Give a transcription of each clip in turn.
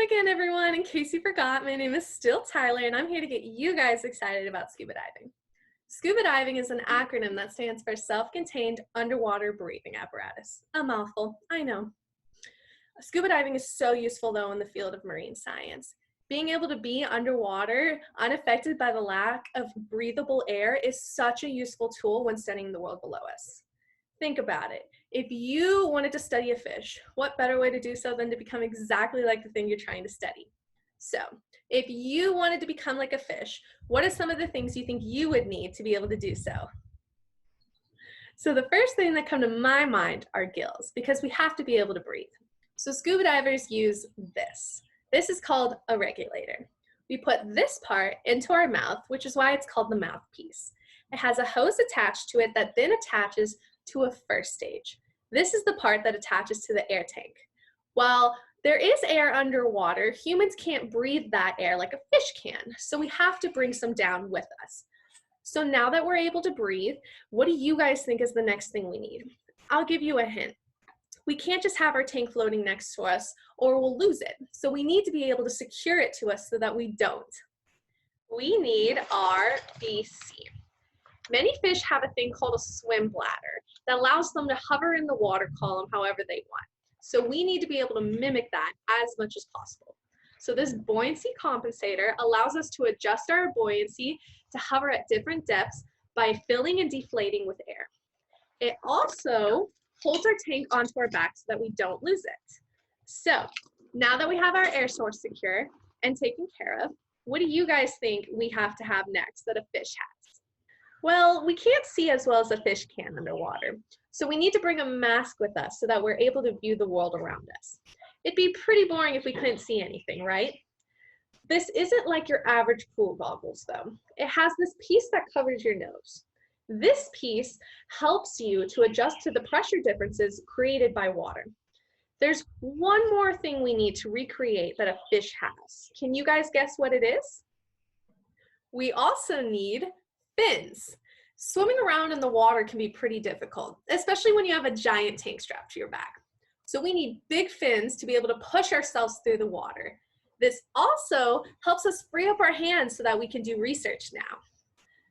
again, everyone. In case you forgot, my name is still Tyler, and I'm here to get you guys excited about scuba diving. Scuba diving is an acronym that stands for Self-Contained Underwater Breathing Apparatus. A mouthful, I know. Scuba diving is so useful, though, in the field of marine science. Being able to be underwater, unaffected by the lack of breathable air, is such a useful tool when studying the world below us. Think about it. If you wanted to study a fish, what better way to do so than to become exactly like the thing you're trying to study? So, if you wanted to become like a fish, what are some of the things you think you would need to be able to do so? So the first thing that come to my mind are gills, because we have to be able to breathe. So scuba divers use this. This is called a regulator. We put this part into our mouth, which is why it's called the mouthpiece. It has a hose attached to it that then attaches to a first stage. This is the part that attaches to the air tank. While there is air underwater, humans can't breathe that air like a fish can, so we have to bring some down with us. So now that we're able to breathe, what do you guys think is the next thing we need? I'll give you a hint. We can't just have our tank floating next to us or we'll lose it. So we need to be able to secure it to us so that we don't. We need our BC. Many fish have a thing called a swim bladder that allows them to hover in the water column however they want. So we need to be able to mimic that as much as possible. So this buoyancy compensator allows us to adjust our buoyancy to hover at different depths by filling and deflating with air. It also holds our tank onto our back so that we don't lose it. So now that we have our air source secure and taken care of, what do you guys think we have to have next that a fish has? Well, we can't see as well as a fish can underwater, so we need to bring a mask with us so that we're able to view the world around us. It'd be pretty boring if we couldn't see anything, right? This isn't like your average pool goggles, though. It has this piece that covers your nose. This piece helps you to adjust to the pressure differences created by water. There's one more thing we need to recreate that a fish has. Can you guys guess what it is? We also need fins. Swimming around in the water can be pretty difficult, especially when you have a giant tank strapped to your back. So we need big fins to be able to push ourselves through the water. This also helps us free up our hands so that we can do research now.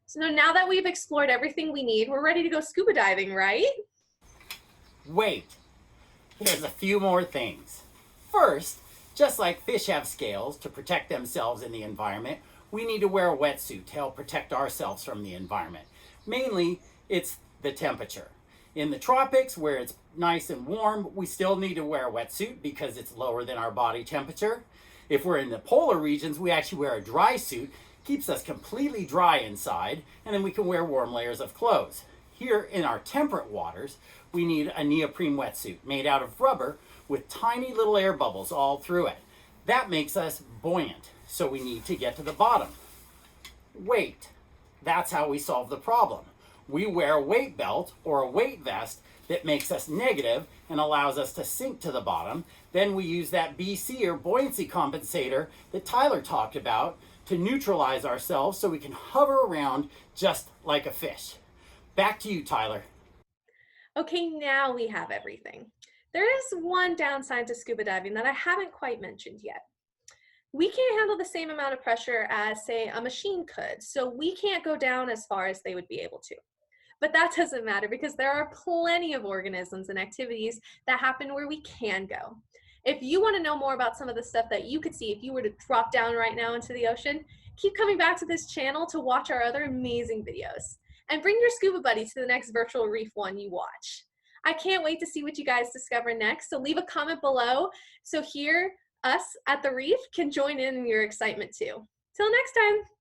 So now that we've explored everything we need, we're ready to go scuba diving, right? Wait, there's a few more things. First, just like fish have scales to protect themselves in the environment, we need to wear a wetsuit to help protect ourselves from the environment. Mainly, it's the temperature. In the tropics, where it's nice and warm, we still need to wear a wetsuit because it's lower than our body temperature. If we're in the polar regions, we actually wear a dry suit, keeps us completely dry inside, and then we can wear warm layers of clothes. Here in our temperate waters, we need a neoprene wetsuit made out of rubber with tiny little air bubbles all through it. That makes us buoyant, so we need to get to the bottom. Wait, that's how we solve the problem. We wear a weight belt or a weight vest that makes us negative and allows us to sink to the bottom. Then we use that BC or buoyancy compensator that Tyler talked about to neutralize ourselves so we can hover around just like a fish. Back to you, Tyler. Okay, now we have everything. There is one downside to scuba diving that I haven't quite mentioned yet. We can't handle the same amount of pressure as, say, a machine could, so we can't go down as far as they would be able to. But that doesn't matter because there are plenty of organisms and activities that happen where we can go. If you want to know more about some of the stuff that you could see if you were to drop down right now into the ocean, keep coming back to this channel to watch our other amazing videos. And bring your scuba buddy to the next virtual reef one you watch. I can't wait to see what you guys discover next, so leave a comment below so here us at the reef can join in your excitement too. Till next time.